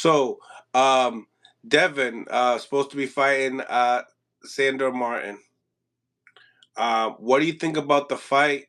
So, Devin, supposed to be fighting Sandor Martin. What do you think about the fight,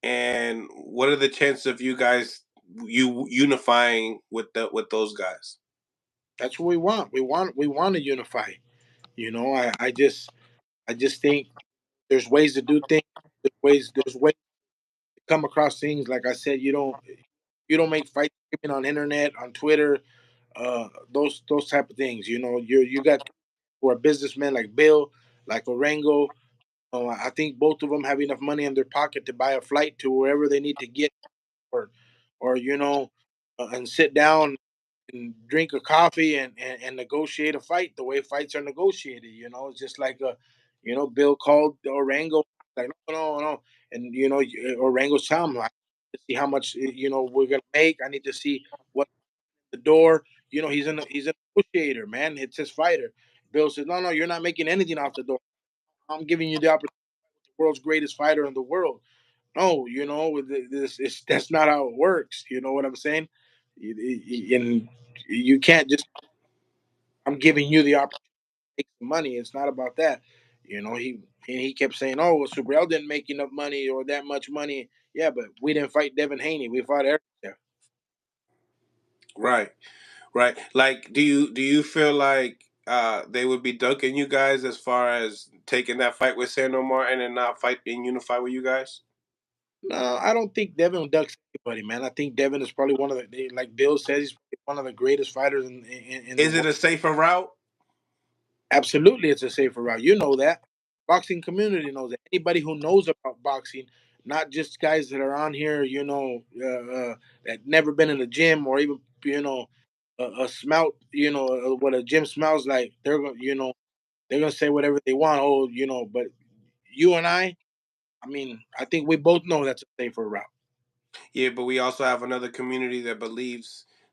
and what are the chances of you guys unifying with those guys? That's what we want. We want to unify. I just think there's ways to do things. There's ways to come across things. Like I said, you don't make fights on internet, on Twitter, those type of things. You got who are businessmen like Bill, like Orengo. I think both of them have enough money in their pocket to buy a flight to wherever they need to get, or and sit down and drink a coffee and negotiate a fight the way fights are negotiated. It's just like Bill called Orango like no, no, no, and Orango's telling him, I need to see how much we're gonna make. I need to see what the door. He's a negotiator, man. It's his fighter. Bill says, no, no, you're not making anything off the door. I'm giving you the opportunity. The world's greatest fighter in the world. No, that's not how it works. You know what I'm saying? And you can't just. I'm giving you the opportunity to make some money. It's not about that. He kept saying, "Oh, well, Subriel didn't make enough money or that much money." Yeah, but we didn't fight Devin Haney. We fought Eric. Yeah. Right, right. Like, do you feel like they would be dunking you guys as far as taking that fight with Sandor Martin and not fight and unify with you guys? No, I don't think Devin ducks anybody, man. I think Devin is probably one of like Bill says, he's one of the greatest fighters in the Is world. it a safer route? Absolutely, it's a safer route. You know that. Boxing community knows that. Anybody who knows about boxing, not just guys that are on here, that never been in the gym or even a smell, what a gym smells like. They're gonna say whatever they want. Oh, but you and I mean, I think we both know that's a safer route. Yeah, but we also have another community that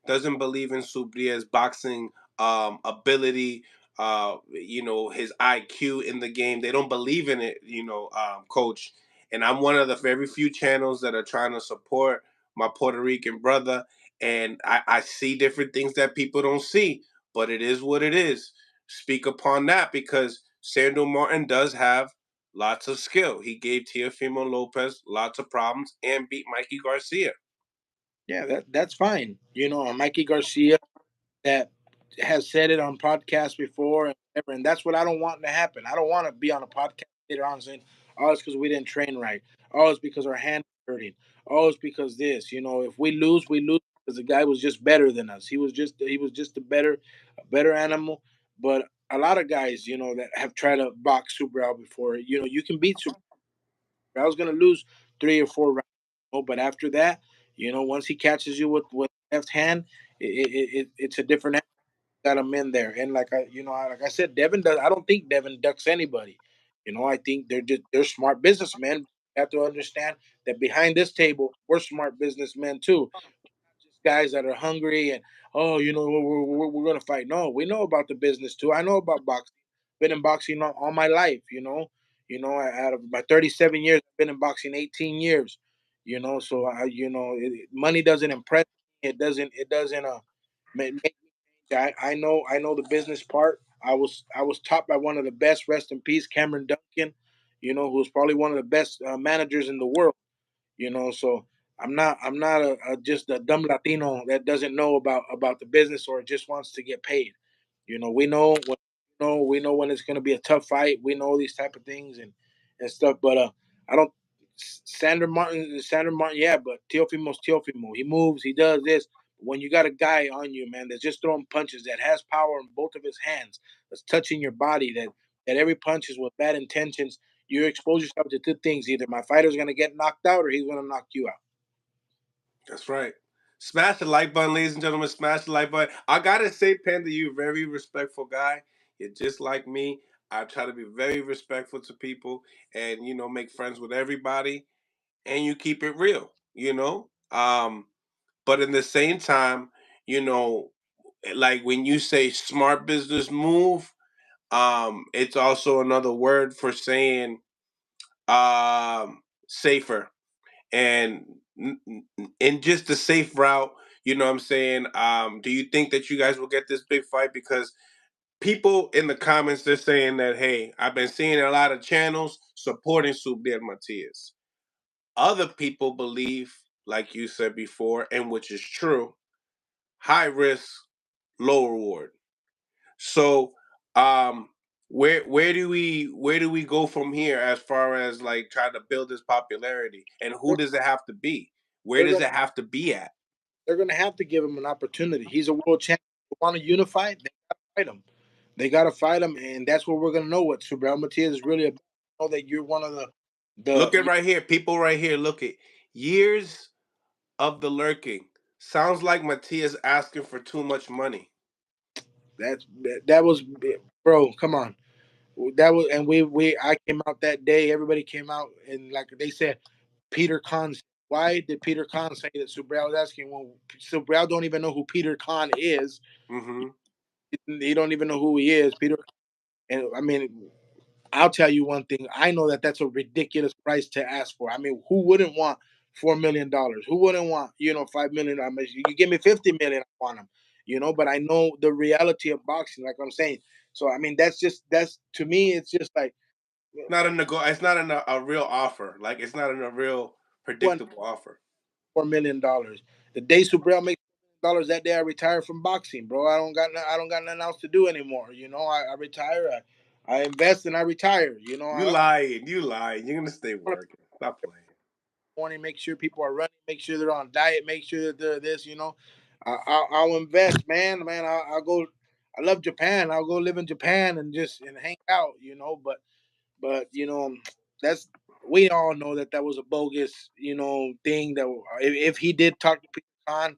doesn't believe in Subriel's boxing ability, his IQ in the game. They don't believe in it, coach. And I'm one of the very few channels that are trying to support my Puerto Rican brother. And I see different things that people don't see, but it is what it is. Speak upon that, because Sandro Martin does have lots of skill. He gave Teofimo Lopez lots of problems and beat Mikey Garcia. Yeah, that's fine. Mikey Garcia that has said it on podcasts before and whatever, and that's what I don't want to happen. I don't want to be on a podcast later on saying, "Oh, it's because we didn't train right. Oh, it's because our hand is hurting. Oh, it's because this." If we lose, we lose because the guy was just better than us. He was just a better animal. But a lot of guys, that have tried to box Subriel before, you can beat Subriel. I was gonna lose 3 or 4 rounds, but after that, once he catches you with left hand, it's a different got him in there. And like I said, Devin does. I don't think Devin ducks anybody. I think they're smart businessmen. You have to understand that behind this table, we're smart businessmen too. Just guys that are hungry and we're gonna fight. No, we know about the business too. I know about boxing. Been in boxing all my life. Out of my 37 years, I've been in boxing 18 years. So money doesn't impress me. It doesn't make I know the business part. I was taught by one of the best, rest in peace, Cameron Duncan, who's probably one of the best managers in the world. So I'm not just a dumb Latino that doesn't know about the business or just wants to get paid. We know when it's going to be a tough fight. We know these type of things and stuff. But I don't. Sandra Martin, yeah, but Teofimo's Teofimo. He moves, he does this. When you got a guy on you, man, that's just throwing punches, that has power in both of his hands, that's touching your body, that every punch is with bad intentions, you expose yourself to two things. Either my fighter's gonna get knocked out or he's gonna knock you out. That's right. Smash the like button, ladies and gentlemen. Smash the like button. I gotta say, Panda, you're a very respectful guy. You're just like me. I try to be very respectful to people and make friends with everybody, and you keep it real. But in the same time, you know, like when you say smart business move, it's also another word for saying safer. And in just the safe route, You know what I'm saying? Do you think that you guys will get this big fight? Because people in the comments they're saying that, hey, I've been seeing a lot of channels supporting Subriel Matias. Other people believe, like you said before, and which is true, high risk, low reward. So, where do we go from here as far as like trying to build this popularity? And who They're, does it have to be? Where they're does gonna it have to be at? they're gonna have to give him an opportunity. He's a world champion. They want to unify? They gotta fight him. They gotta fight him, and that's what we're gonna know what Subriel Matias is really about. Know that you're one of Look at the right here, people right here. Look at years of the lurking. Sounds like Matias asking for too much money. that was bro. Come on, that was and we I came out that day. Everybody came out and like they said, Peter Khan. Why did Peter Khan say that Subriel was asking? Well, Subriel don't even know who Peter Khan is. Mm-hmm. He don't even know who he is. Peter, and I mean, I'll tell you one thing. I know that that's a ridiculous price to ask for. I mean, who wouldn't want $4 million? Who wouldn't want 5 million? I mean, you give me 50 million, I want them. But I know the reality of boxing, like I'm saying. So I mean, that's to me, it's just like Not a It's not a real offer. Like it's not a real one predictable offer. $4 million. The day Subriel makes dollars that day, I retire from boxing, bro. I don't got nothing else to do anymore. I retire. I invest and I retire. You lying. You lying. You're gonna stay I working. Stop playing. morning, make sure people are running, make sure they're on diet, make sure that they're this. I'll invest, man. I'll go. I love Japan. I'll go live in Japan and just and hang out. But that's we all know that that was a bogus thing. That if he did talk to Peter Khan,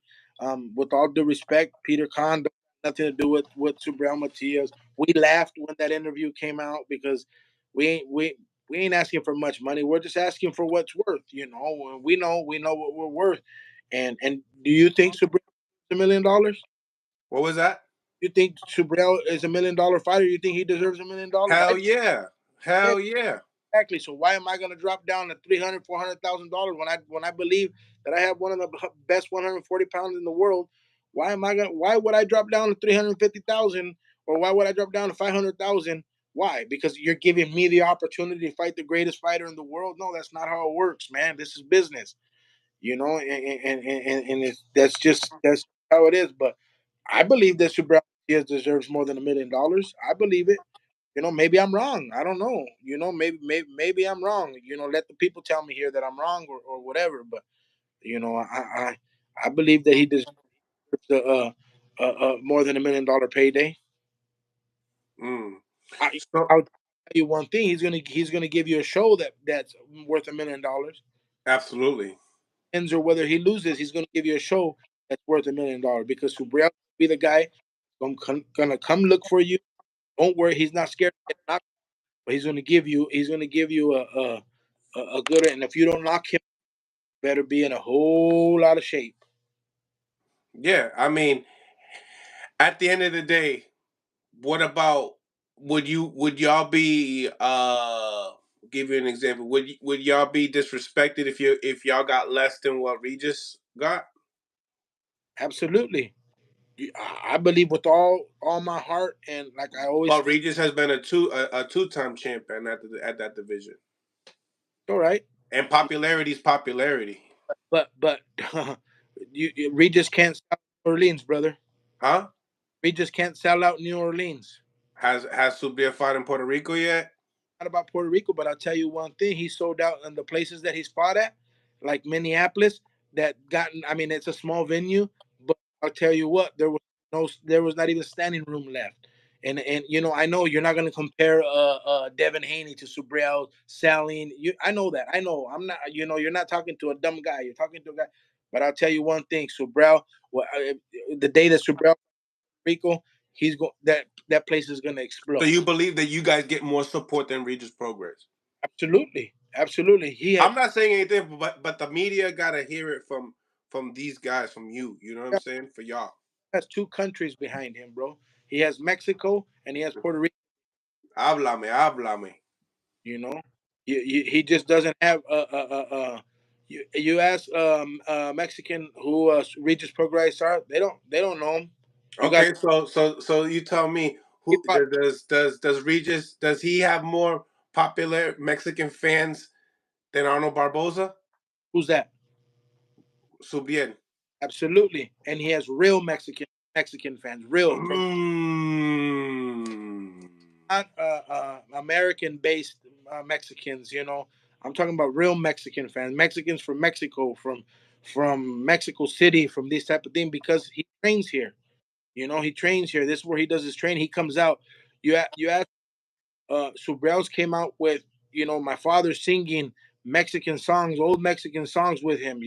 with all due respect, Peter Khan don't have nothing to do with Subriel Matias. We laughed when that interview came out because we ain't we ain't asking for much money. We're just asking for what's worth. We know what we're worth. And do you think Subriel is $1 million? What was that? You think Subriel is $1 million fighter? You think he deserves $1 million? Hell yeah. Yeah, Hell yeah. exactly. So why am I going to drop down to 300, $400,000 when I believe that I have one of the best 140 pounds in the world? Why would I drop down to 350,000 or why would I drop down to 500,000? Why? Because you're giving me the opportunity to fight the greatest fighter in the world? No, that's not how it works, man. This is business, and that's how it is. But I believe that Subriel deserves more than $1 million. I believe it. Maybe I'm wrong. I don't know. Maybe I'm wrong. Let the people tell me here that I'm wrong or whatever. But I believe that he deserves more than $1 million payday. Mm. I'll So tell you one thing. He's gonna give you a show that's worth $1 million. absolutely. Wins or whether he loses, he's gonna give you a show that's worth $1 million because Subriel will be the guy gonna come look for you. Don't worry, he's not scared to get knocked, but he's gonna give you a good, and if you don't knock him, better be in a whole lot of shape. Yeah. I mean, at the end of the day, what about would y'all be give you an example. Would y'all be disrespected if y'all got less than what Regis got? Absolutely. I believe with all my heart, and like I always But say, Regis has been a two-time champion at that division. all right, And popularity is popularity. but Regis can't sell New Orleans, brother. Huh? Regis can't sell out New Orleans. Has Subir fought in Puerto Rico yet? Not about Puerto Rico, but I'll tell you one thing: he sold out in the places that he's fought at, like Minneapolis. I mean, it's a small venue, but I'll tell you what, there was not even standing room left. And I know you're not going to compare Devin Haney to Subriel selling. I know that. I know. I'm not. You're not talking to a dumb guy. You're talking to a guy. But I'll tell you one thing: Subriel. Well, the day that Subriel Rico, he's going that place is going to So explode. you believe that you guys get more support than Regis Progress? Absolutely, absolutely. He has I'm not saying anything, but the media gotta hear it from these guys, from you. You know what I'm saying? For y'all. two countries behind him, bro. He has Mexico and he has Puerto Rico. Háblame, háblame. You know, he just doesn't have You ask Mexican who Regis Prograis are. They don't know him. You got Okay, so you tell me hip who hop. does Regis, does he have more popular Mexican fans than Arnold Barboza? Who's that? Subriel. Absolutely, and he has real Mexican fans, real from Mm. not American based Mexicans. I'm talking about real Mexican fans, Mexicans from Mexico, from Mexico City, from this type of thing, because he trains here. He trains here. This is where he does his training. He comes out. You ask Subriels came out with my father singing Mexican songs, old Mexican songs with him.